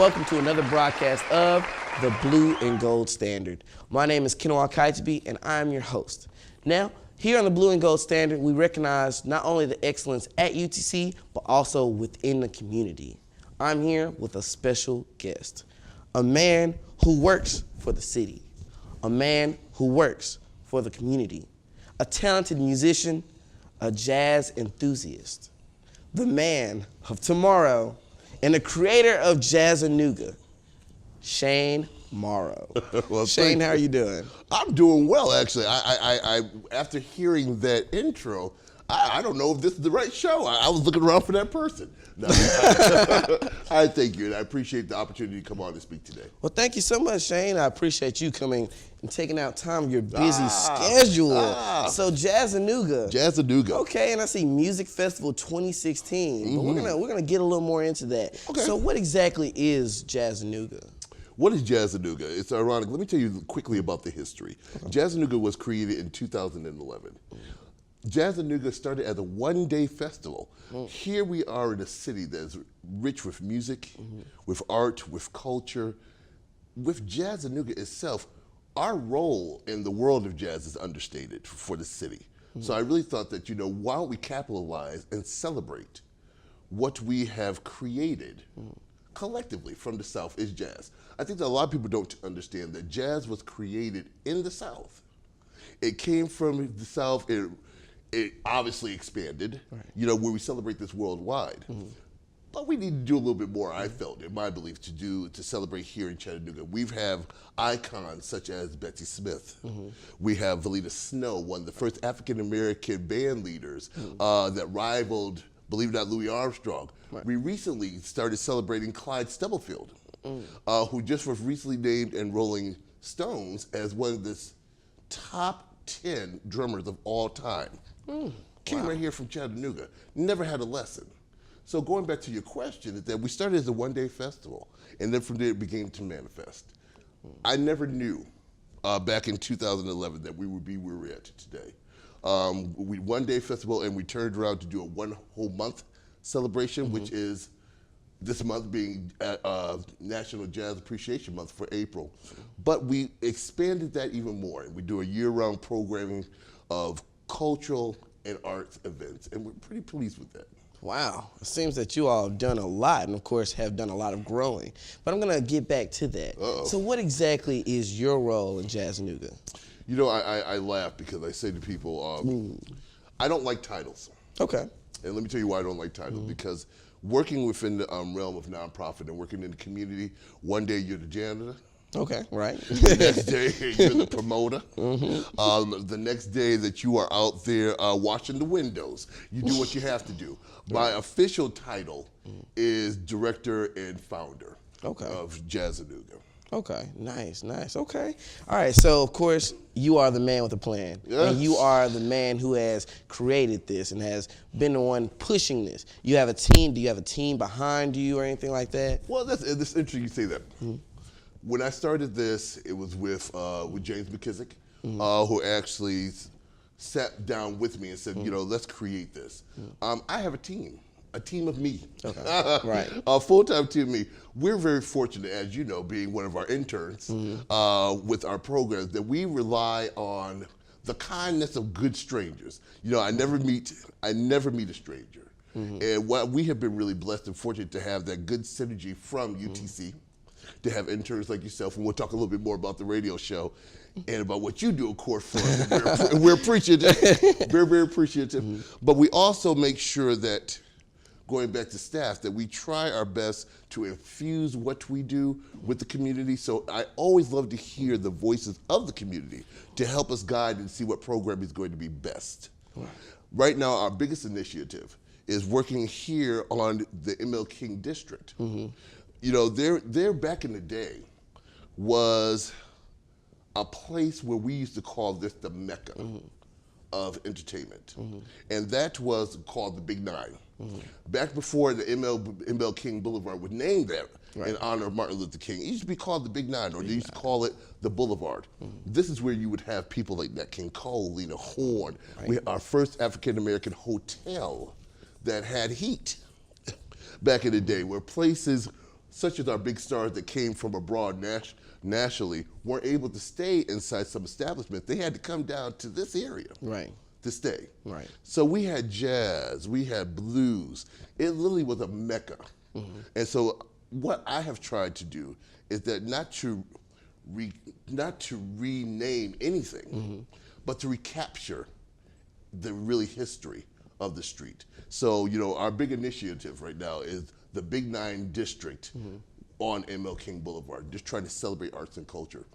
welcome to another broadcast of the Blue and Gold Standard. My name is Kinnawa, and I'm your host. Now, here on the Blue and Gold Standard, we recognize not only the excellence at UTC, but also within the community. I'm here with a special guest, a man who works for the city, a man who works for the community, a talented musician, a jazz enthusiast, the man of tomorrow, and the creator of Jazzanooga, Shane Morrow. Well, Shane, how are you doing? I'm doing well, actually. I after hearing that intro, I don't know if this is the right show. I was looking around for that person. No, I thank you, and I appreciate the opportunity to come on and speak today. Well, thank you so much, Shane. I appreciate you coming and taking out time of your busy schedule. So Jazzanooga. Jazzanooga. Okay, and I see Music Festival 2016. But we're gonna get a little more into that. Okay. So what exactly is Jazzanooga? What is Jazzanooga? It's ironic. Let me tell you quickly about the history. Jazzanooga was created in 2011. Jazzanooga started as a one-day festival. Here we are in a city that's rich with music, with art, with culture. With Jazzanooga itself, our role in the world of jazz is understated for the city. So I really thought that, why don't we capitalize and celebrate what we have created collectively from the South is jazz. I think that a lot of people don't understand that jazz was created in the South. It came from the South. It obviously expanded, where we celebrate this worldwide. But we need to do a little bit more, I felt, in my belief, to celebrate here in Chattanooga. We have icons such as Betsy Smith. We have Valita Snow, one of the first African-American band leaders that rivaled, believe it or not, Louis Armstrong. We recently started celebrating Clyde Stubblefield, who just was recently named in Rolling Stones as one of the top 10 drummers of all time. Came right here from Chattanooga, never had a lesson. So going back to your question, is that we started as a one-day festival, and then from there it began to manifest. I never knew back in 2011 that we would be where we're at today. We one-day festival, and we turned around to do a one whole month celebration, which is this month being National Jazz Appreciation Month for April. But we expanded that even more, and we do a year-round programming of cultural and arts events, and we're pretty pleased with that. Wow, it seems that you all have done a lot and of course have done a lot of growing. But I'm gonna get back to that. So what exactly is your role in Jazzanooga? I laugh because I say to people, I don't like titles. Okay. And let me tell you why I don't like titles, because working within the realm of nonprofit and working in the community, one day you're the janitor. Okay, right. The next day you're the promoter. The next day that you are out there washing the windows, you do what you have to do. My official title is director and founder of Jazzanooga. Okay, nice. Okay. All right, so of course you are the man with a plan. Yes. And you are the man who has created this and has been the one pushing this. You have a team. Do you have a team behind you or anything like that? Well, that's interesting you say that. When I started this, it was with James McKissick, who actually sat down with me and said, let's create this. I have a team of me. Okay. Right. A full-time team of me. We're very fortunate, as you know, being one of our interns with our programs, that we rely on the kindness of good strangers. I never meet a stranger. And what we have been really blessed and fortunate to have that good synergy from UTC. To have interns like yourself, and we'll talk a little bit more about the radio show and about what you do, of course, for us. We're appreciative, very, very appreciative. But we also make sure that, going back to staff, that we try our best to infuse what we do with the community. So I always love to hear the voices of the community to help us guide and see what program is going to be best. Right now, our biggest initiative is working here on the ML King District. There back in the day was a place where we used to call this the Mecca of entertainment. And that was called the Big Nine. Back before the ML King Boulevard was named that in honor of Martin Luther King, it used to be called the Big Nine, or they used to call it the Boulevard. This is where you would have people like Nat King Cole, Lena Horne. We had our first African-American hotel that had heat back in the day, where places such as our big stars that came from abroad nationally, weren't able to stay inside some establishment. They had to come down to this area to stay. So we had jazz, we had blues. It literally was a mecca. And so what I have tried to do is that not to rename anything, but to recapture the really history of the street. So, you know, our big initiative right now is the Big 9 District on ML King Boulevard, just trying to celebrate arts and culture.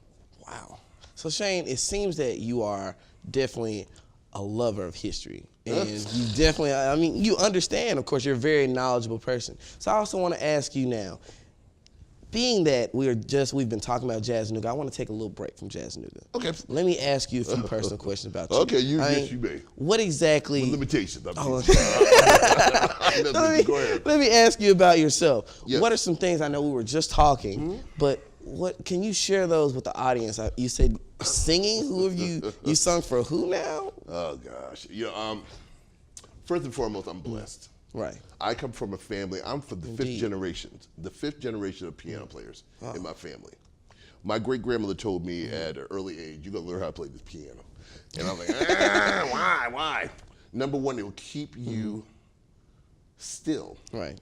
Wow. So Shane, it seems that you are definitely a lover of history. And you definitely, I mean, you understand, of course, you're a very knowledgeable person. So I also want to ask you now, being that we've been talking about Jazzanooga, I want to take a little break from Jazzanooga. Okay. Let me ask you a few personal questions about you. Okay, yes, you may. What exactly? With limitations. Go ahead. Let me ask you about yourself. Yes. What are some things, I know we were just talking, but what can you share those with the audience? You said singing. Who have you sung for? Who now? Oh gosh, you know, first and foremost, I'm blessed. Right. I come from a family. I'm from the fifth generation of piano players in my family. My great grandmother told me at an early age, "You're gonna learn how to play this piano," and I was like, "Why? Number one, it will keep you still." Right.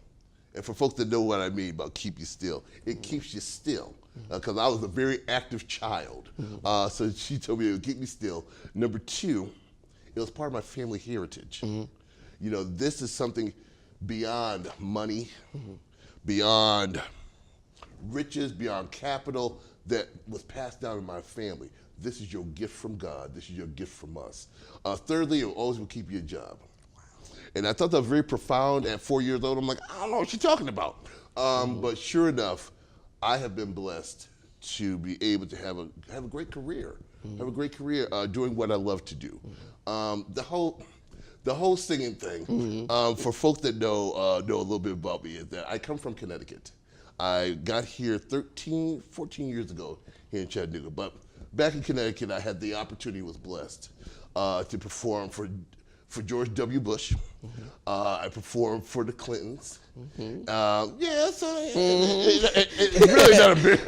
And for folks that know what I mean about keep you still, it keeps you still. Because I was a very active child. So she told me it would keep me still. Number two, it was part of my family heritage. You know, this is something beyond money, beyond riches, beyond capital that was passed down in my family. This is your gift from God. This is your gift from us. Thirdly, it always will keep you a job. And I thought that was very profound. At 4 years old, I'm like, I don't know what you're talking about. But sure enough, I have been blessed to be able to have a great career, doing what I love to do. The whole singing thing, for folks that know a little bit about me, is that I come from Connecticut. I got here 14 years ago here in Chattanooga. But back in Connecticut, I had the opportunity, was blessed to perform for George W. Bush. I performed for the Clintons. It's really not a big,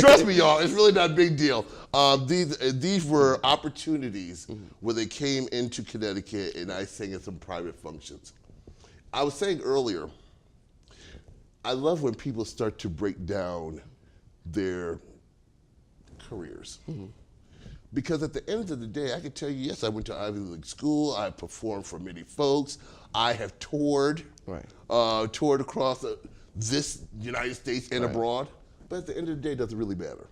trust me y'all, it's really not a big deal. These were opportunities where they came into Connecticut and I sang at some private functions. I was saying earlier, I love when people start to break down their careers. Because at the end of the day, I can tell you, yes, I went to Ivy League school. I performed for many folks. I have toured, toured across this United States and abroad. But at the end of the day, it doesn't really matter.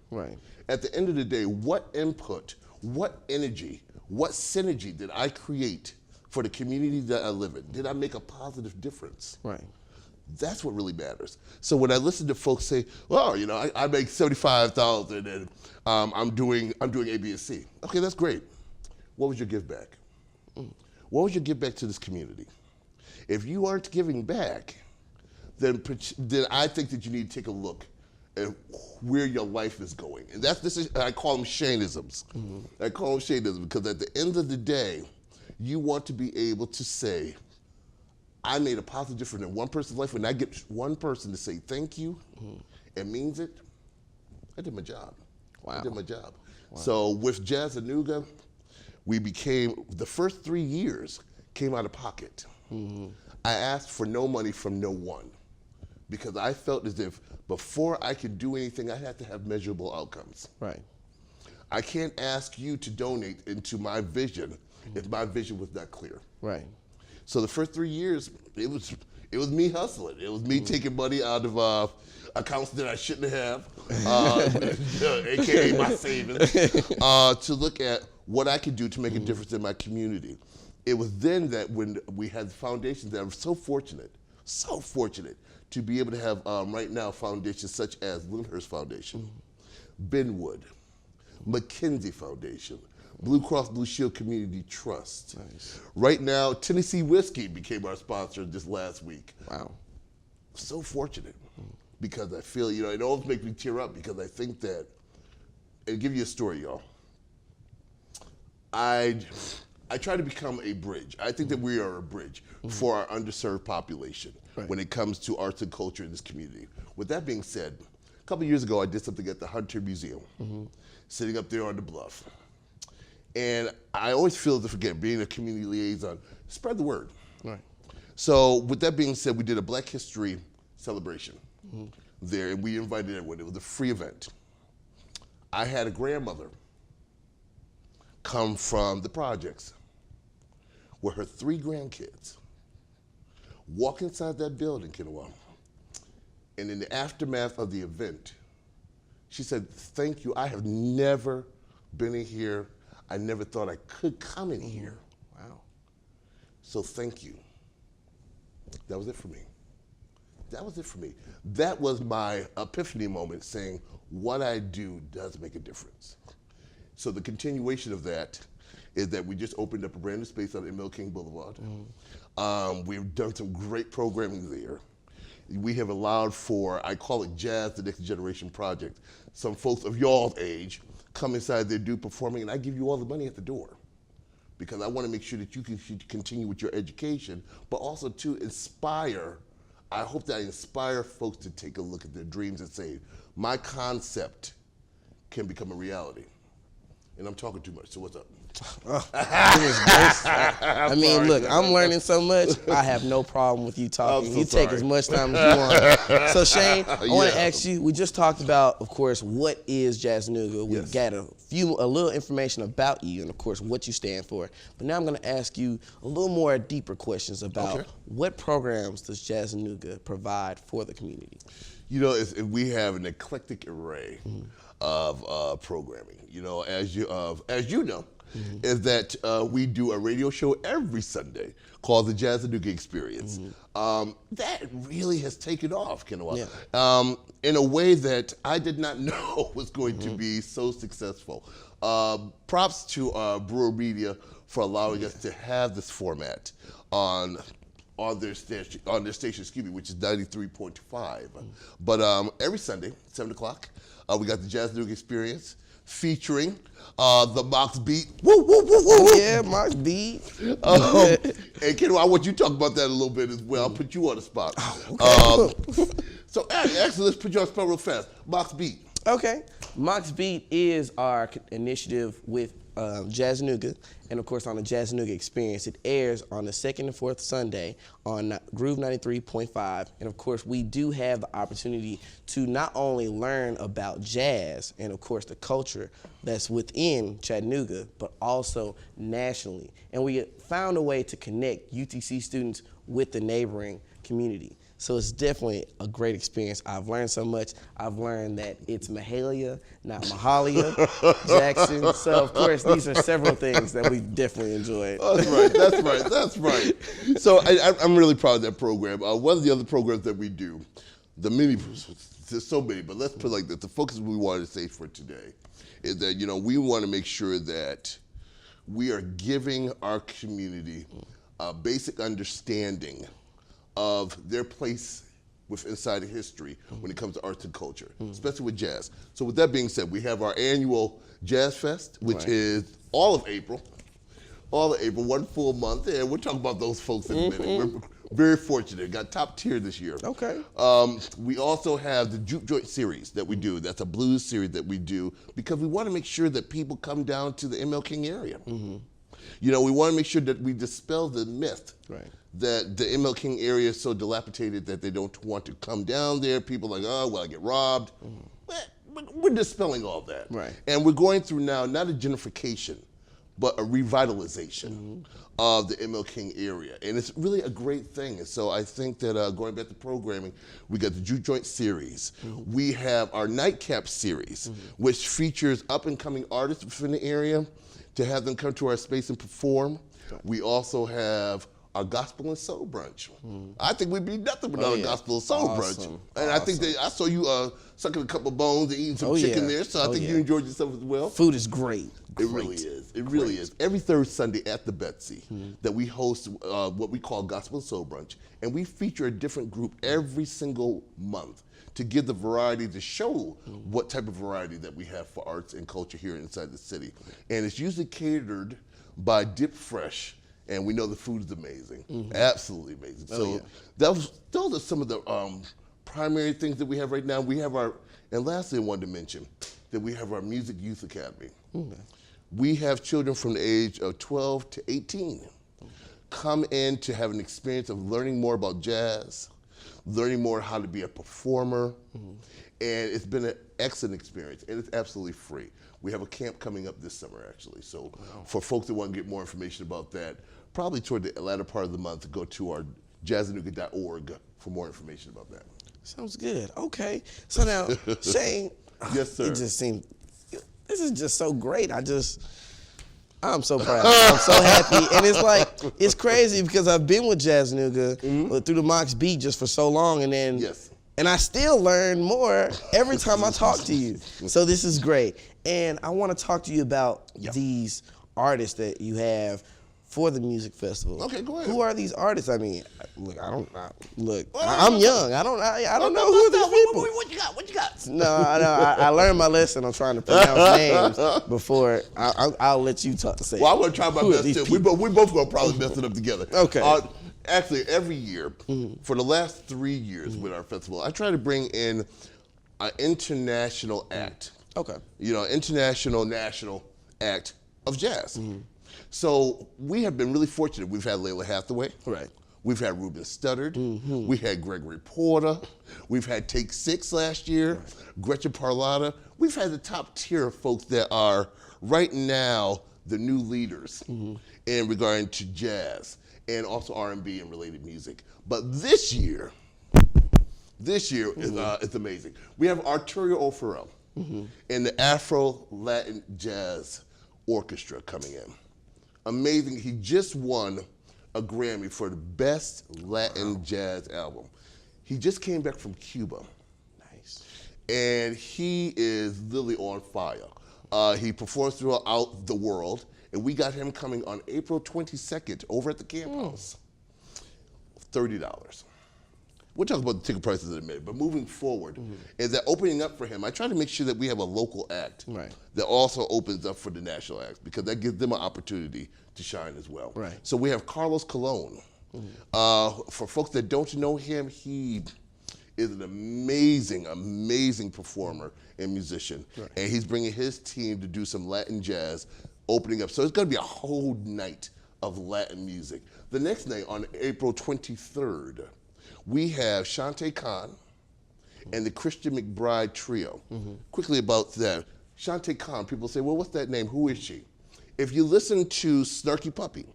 At the end of the day, what input, what energy, what synergy did I create for the community that I live in? Did I make a positive difference? That's what really matters. So when I listen to folks say, "Well, you know, I make $75,000 and I'm doing A, B, and C." Okay, that's great. What was your give back? What was your give back to this community? If you aren't giving back, then I think that you need to take a look at where your life is going. And I call them Shaneisms. I call them Shaneisms because at the end of the day, you want to be able to say, I made a positive difference in one person's life. When I get one person to say thank you and means it, I did my job. I did my job. So with Jazzanooga, we became, the first 3 years came out of pocket. I asked for no money from no one because I felt as if before I could do anything, I had to have measurable outcomes. I can't ask you to donate into my vision if my vision was not clear. So the first 3 years, it was me hustling. It was me taking money out of accounts that I shouldn't have, AKA my savings, to look at what I could do to make a difference in my community. It was then that when we had foundations that I'm so fortunate to be able to have right now foundations such as Lyndhurst Foundation, Benwood, McKinsey Foundation, Blue Cross Blue Shield Community Trust. Right now, Tennessee Whiskey became our sponsor this last week. So fortunate because I feel, you know, it always makes me tear up because I think that, and give you a story, y'all. I I try to become a bridge. I think that we are a bridge for our underserved population when it comes to arts and culture in this community. With that being said, a couple years ago, I did something at the Hunter Museum, sitting up there on the bluff. And I always feel to forget, being a community liaison, spread the word. Right. So with that being said, we did a Black History celebration there, and we invited everyone. It was a free event. I had a grandmother come from the projects with her 3 grandkids, walk inside that building, Kinnawa, and in the aftermath of the event, she said, "Thank you, I have never been in here. I never thought I could come in here. Wow. So thank you." That was it for me. That was it for me. That was my epiphany moment, saying what I do does make a difference. So the continuation of that is that we just opened up a brand new space on ML King Boulevard. We've done some great programming there. We have allowed for, I call it Jazz, the Next Generation Project. Some folks of y'all's age come inside there, do performing, and I give you all the money at the door, because I want to make sure that you can continue with your education, but also to inspire. I hope that I inspire folks to take a look at their dreams and say, my concept can become a reality. And I'm talking too much, so what's up? I mean, look, I'm learning so much. I have no problem with you talking. You take as much time as you want. So Shane, I want to ask you, we just talked about, of course, what is Jazzanooga. We got a little information about you and, of course, what you stand for. But now I'm going to ask you a little more deeper questions about what programs does Jazzanooga provide for the community? You know, we have an eclectic array of programming. You know, as you know, is that we do a radio show every Sunday called the Jazzanooga Experience. That really has taken off, Kinnawa, in a way that I did not know was going to be so successful. Props to Brewer Media for allowing us to have this format on their station, excuse me, which is 93.5. But every Sunday, 7 o'clock, we got the Jazzanooga Experience featuring the Mocs beat. Woo, woo, woo, woo, woo. Yeah, Mocs beat. And Kinnawa, I want you to talk about that a little bit as well. I'll put you on the spot. So actually, let's put you on the spot real fast. Mocs beat. Okay. Mocs Beat is our initiative with Jazzanooga, and of course on the Jazzanooga Experience. It airs on the 2nd and 4th Sunday on Groove 93.5, and of course we do have the opportunity to not only learn about jazz and of course the culture that's within Chattanooga, but also nationally. And we found a way to connect UTC students with the neighboring community. So it's definitely a great experience. I've learned so much. I've learned that it's Mahalia, not Mahalia Jackson. So of course, these are several things that we definitely enjoyed. That's right. So I'm really proud of that program. One of the other programs that we do, there's so many, but let's put it like this. The focus we wanted to say for today is that, you know, we want to make sure that we are giving our community a basic understanding of their place inside of history when it comes to arts and culture, especially with jazz. So with that being said, we have our annual Jazz Fest, which is all of April, 1 full month, and we'll talk about those folks in a minute. We're very fortunate, got top tier this year. Okay. We also have the Juke Joint series that we do. That's a blues series that we do because we want to make sure that people come down to the ML King area. You know, we want to make sure that we dispel the myth that the ML King area is so dilapidated that they don't want to come down there. People are like, oh, well, I get robbed. We're dispelling all that. And we're going through now not a gentrification, but a revitalization of the ML King area. And it's really a great thing. And so I think that going back to programming, we got the Juke Joint series. We have our Nightcap series, which features up-and-coming artists within the area to have them come to our space and perform. We also have our Gospel and Soul Brunch. I think we'd be nothing without a Gospel and Soul Brunch. And I think I saw you sucking a couple of bones and eating some chicken there, so I think you enjoyed yourself as well. Food is great. It really is. It really is. Every third Sunday at the Betsy that we host what we call Gospel and Soul Brunch, and we feature a different group every single month to give the variety, to show what type of variety that we have for arts and culture here inside the city. And it's usually catered by Dip Fresh, and we know the food is amazing, absolutely amazing. Those are some of the primary things that we have right now. We have and lastly I wanted to mention that we have our Music Youth Academy. We have children from the age of 12 to 18 come in to have an experience of learning more about jazz, learning more how to be a performer, and it's been an excellent experience, and it's absolutely free. We have a camp coming up this summer, actually, so for folks that want to get more information about that, probably toward the latter part of the month, go to our Jazzanooga.org for more information about that. Sounds good. Okay. So now, Shane, Yes, sir. it just seems, this is just so great. I'm so proud. I'm so happy. And it's like, it's crazy because I've been with Jazzanooga through the Mocs beat just for so long, and then and I still learn more every time I talk to you. So this is great. And I want to talk to you about these artists that you have for the music festival. Okay, go ahead. Who are these artists? I mean, look, I'm young. I don't know who these people. What you got? What you got? No, I learned my lesson. I'm trying to pronounce names before. I'll let you say. Well, I'm gonna try my best too. We both gonna probably mess it up together. Okay. Actually, every year for the last 3 years with our festival, I try to bring in an international act. Okay. You know, international, national act of jazz. So we have been really fortunate. We've had Layla Hathaway. Right. We've had Ruben Studdard. We had Gregory Porter. We've had Take Six last year. Gretchen Parlata. We've had the top tier of folks that are right now the new leaders in regarding to jazz and also R&B and related music. But this year is amazing. We have Arturo O'Farrell and the Afro-Latin Jazz Orchestra coming in. Amazing. He just won a Grammy for the best Latin jazz album. He just came back from Cuba. Nice. And he is literally on fire. He performs throughout the world, and we got him coming on April 22nd over at the Camp House. $30. We'll talk about the ticket prices in a minute, but moving forward, is that opening up for him, I try to make sure that we have a local act that also opens up for the national acts, because that gives them an opportunity to shine as well. Right. So we have Carlos Colon. For folks that don't know him, he is an amazing, amazing performer and musician. And he's bringing his team to do some Latin jazz opening up. So it's gonna be a whole night of Latin music. The next night, on April 23rd, we have Shante Khan and the Christian McBride Trio. Quickly about that. Shante Khan, people say, well, what's that name? Who is she? If you listen to Snarky Puppy,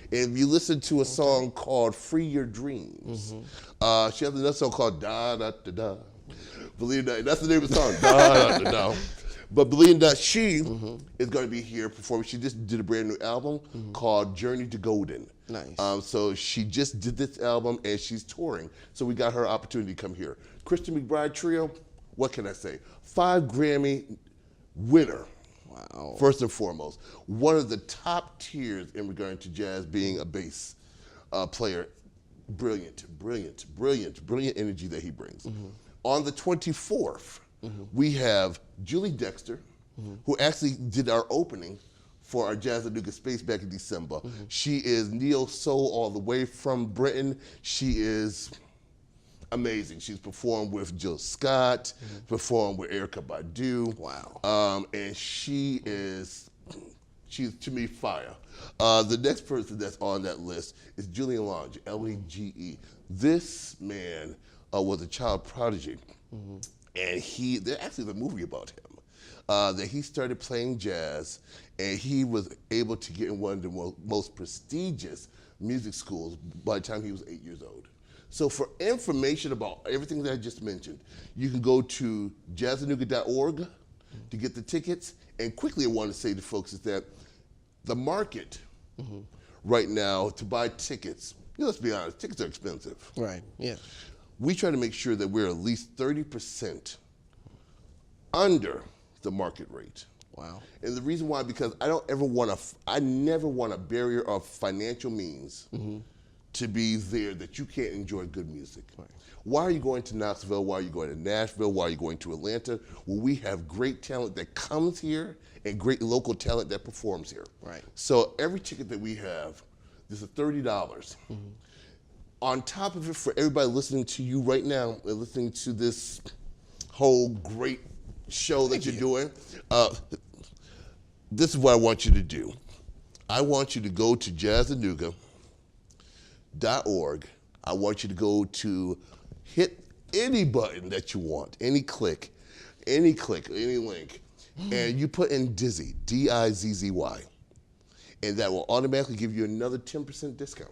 if you listen to a song called Free Your Dreams, she has another song called Da Da Da Da. Believe that, that's the name of the song, Da Da Da Da. But believe that she is going to be here performing. She just did a brand new album called Journey to Golden. Nice. So she just did this album and she's touring. So we got her opportunity to come here. Christian McBride Trio, what can I say? 5 Grammy winner. Wow. First and foremost. One of the top tiers in regard to jazz, being a bass player. Brilliant, brilliant, brilliant, brilliant energy that he brings. On the 24th, we have Julie Dexter, who actually did our opening for our Jazzanooga space back in December. She is neo soul all the way from Britain. She is amazing. She's performed with Jill Scott, performed with Erykah Badu. Wow. And she's to me fire. The next person that's on that list is Julian Lange, L-E-G-E. This man was a child prodigy. And there's actually a movie about him, that he started playing jazz, and he was able to get in one of the most prestigious music schools by the time he was 8 years old. So for information about everything that I just mentioned, you can go to jazzanooga.org to get the tickets. And quickly I want to say to folks is that the market right now to buy tickets, let's be honest, tickets are expensive. Right, yeah. We try to make sure that we're at least 30% under the market rate. Wow. And the reason why, because I never want a barrier of financial means to be there that you can't enjoy good music? Right. Why are you going to Knoxville? Why are you going to Nashville? Why are you going to Atlanta? Well, we have great talent that comes here and great local talent that performs here. Right. So every ticket that we have, this is $30. Mm-hmm. On top of it, for everybody listening to you right now and listening to this whole great show that you're doing, this is what I want you to do. I want you to go to Jazzanooga.org. I want you to go to hit any button that you want, any link, and you put in Dizzy, D-I-Z-Z-Y, and that will automatically give you another 10% discount.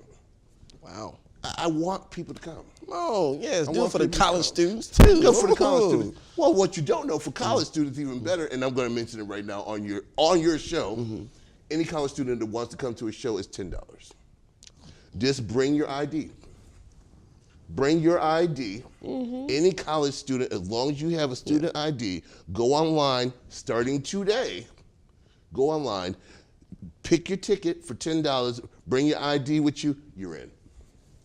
Wow. I want people to come. Oh, yes, do it for the college students, too. Do it for the college students. Well, what you don't know, for college students, even better, and I'm going to mention it right now on your show, any college student that wants to come to a show is $10. Just bring your ID. Bring your ID. Any college student, as long as you have a student ID, go online, starting today. Go online, pick your ticket for $10, bring your ID with you, you're in.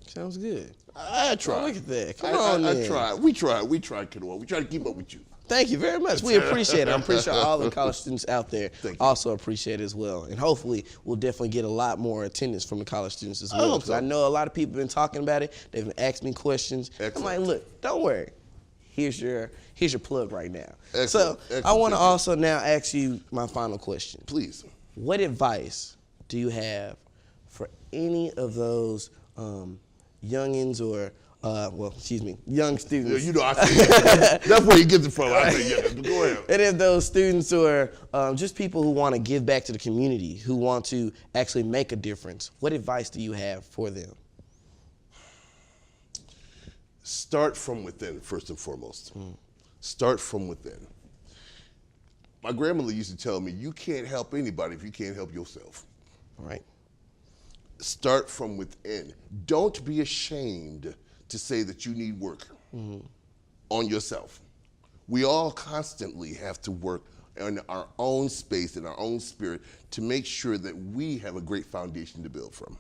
Sounds good. I tried. Oh, look at that. Come on, I tried. We tried, Kinnawa. We tried to keep up with you. Thank you very much. We appreciate it. I'm pretty sure all the college students out there also appreciate it as well. And hopefully we'll definitely get a lot more attendance from the college students as well. Because I know a lot of people have been talking about it. They've been asking me questions. Excellent. I'm like, look, don't worry. Here's your plug right now. Excellent. So I want to also now ask you my final question. Please. What advice do you have for any of those youngins or young students? You know, I say that's where he gets it from. I say, yeah, but go ahead. And if those students or just people who want to give back to the community, who want to actually make a difference, what advice do you have for them? Start from within, first and foremost. Start from within. My grandmother used to tell me, you can't help anybody if you can't help yourself. Right. Start from within. Don't be ashamed to say that you need work on yourself. We all constantly have to work in our own space, in our own spirit, to make sure that we have a great foundation to build from.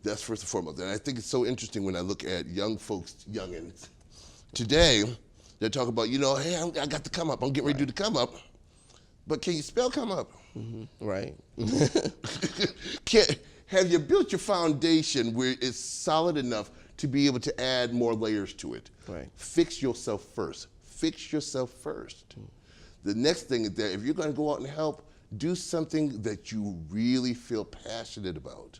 That's first and foremost. And I think it's so interesting when I look at young folks, youngins. Today, they're talking about, hey, I got the come up. I'm getting ready to do the come up. But can you spell come up? Right. Have you built your foundation where it's solid enough to be able to add more layers to it? Right. Fix yourself first. Fix yourself first. The next thing is that if you're going to go out and help, do something that you really feel passionate about.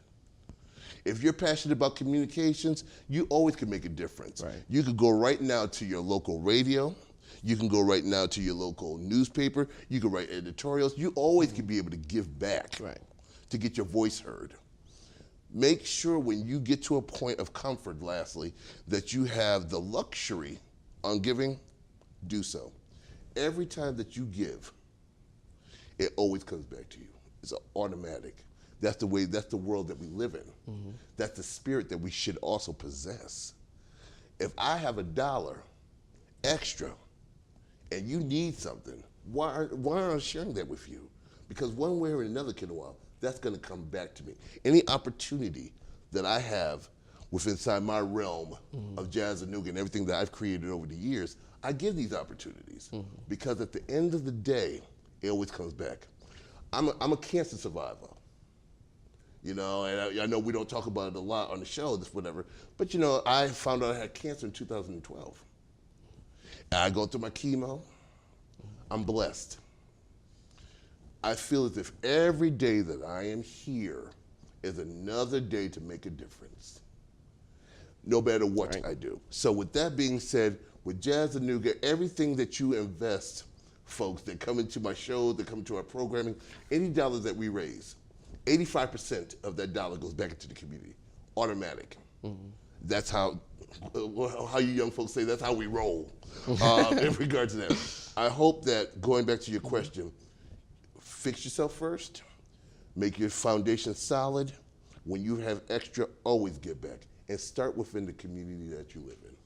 If you're passionate about communications, you always can make a difference. Right. You could go right now to your local radio. You can go right now to your local newspaper. You can write editorials. You always can be able to give back to get your voice heard. Make sure when you get to a point of comfort, lastly, that you have the luxury on giving, do so. Every time that you give, it always comes back to you. It's automatic. That's the world that we live in. That's the spirit that we should also possess. If I have $1 extra and you need something, why aren't I sharing that with you? Because one way or another, Kinnawa, that's going to come back to me. Any opportunity that I have inside my realm of Jazzanooga and everything that I've created over the years, I give these opportunities because at the end of the day, it always comes back. I'm a cancer survivor. And I know we don't talk about it a lot on the show, whatever, but I found out I had cancer in 2012. And I go through my chemo. I'm blessed. I feel as if every day that I am here is another day to make a difference, no matter what I do. So with that being said, with Jazzanooga, everything that you invest, folks, that come into my show, that come into our programming, any dollar that we raise, 85% of that dollar goes back into the community, automatic. That's how you young folks say, that's how we roll in regard to that. I hope that, going back to your question, fix yourself first, make your foundation solid. When you have extra, always give back, and start within the community that you live in.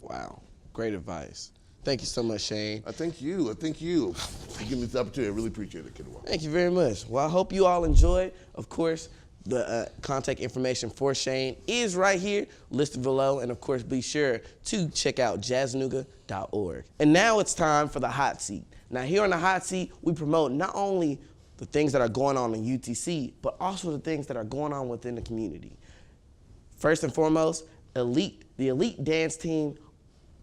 Wow, great advice. Thank you so much, Shane. I thank you for giving me this opportunity. I really appreciate it, Kinnawa. Thank you very much. Well, I hope you all enjoyed. Of course, The contact information for Shane is right here, listed below. And of course, be sure to check out Jazzanooga.org. And now it's time for the hot seat. Now here on the hot seat, we promote not only the things that are going on in UTC, but also the things that are going on within the community. First and foremost, the elite dance team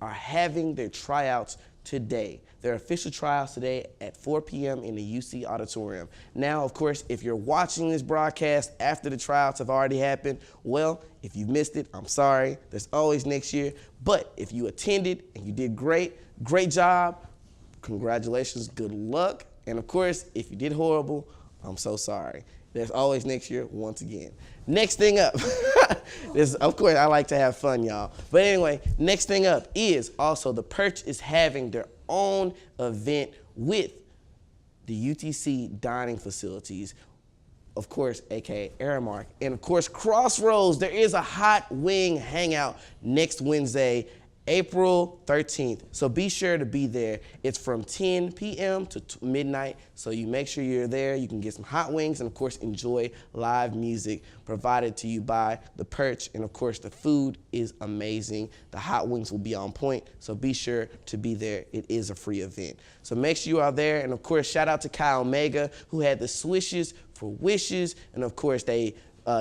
are having their tryouts today. Their official tryouts today at 4 p.m. in the UC auditorium. Now, of course, if you're watching this broadcast after the tryouts have already happened, well, if you missed it, I'm sorry. There's always next year. But if you attended and you did great job, congratulations, good luck. And of course, if you did horrible, I'm so sorry. There's always next year once again. Next thing up, of course, I like to have fun, y'all. But anyway, next thing up is also the Perch is having their own event with the UTC dining facilities, of course, aka Aramark. And of course, Crossroads, there is a hot wing hangout next Wednesday, April 13th. So be sure to be there. It's from 10 p.m. to midnight. So you make sure you're there. You can get some hot wings and of course enjoy live music provided to you by the Perch. And of course the food is amazing. The hot wings will be on point. So be sure to be there. It is a free event. So make sure you are there. And of course, shout out to Chi Omega who had the Swishes for Wishes. And of course they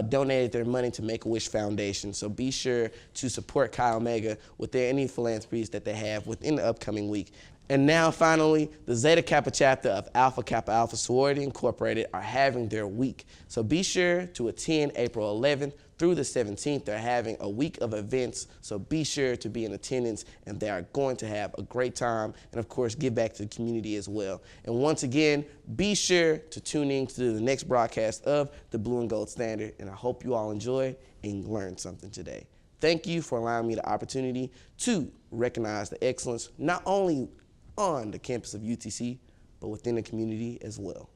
donated their money to Make-A-Wish Foundation. So be sure to support Chi Omega with any philanthropies that they have within the upcoming week. And now finally, the Zeta Kappa chapter of Alpha Kappa Alpha Sorority Incorporated are having their week. So be sure to attend April 11th through the 17th. They're having a week of events, so be sure to be in attendance, and they are going to have a great time and of course give back to the community as well. And once again, be sure to tune in to the next broadcast of the Blue and Gold Standard, and I hope you all enjoyed and learned something today. Thank you for allowing me the opportunity to recognize the excellence not only on the campus of UTC, but within the community as well.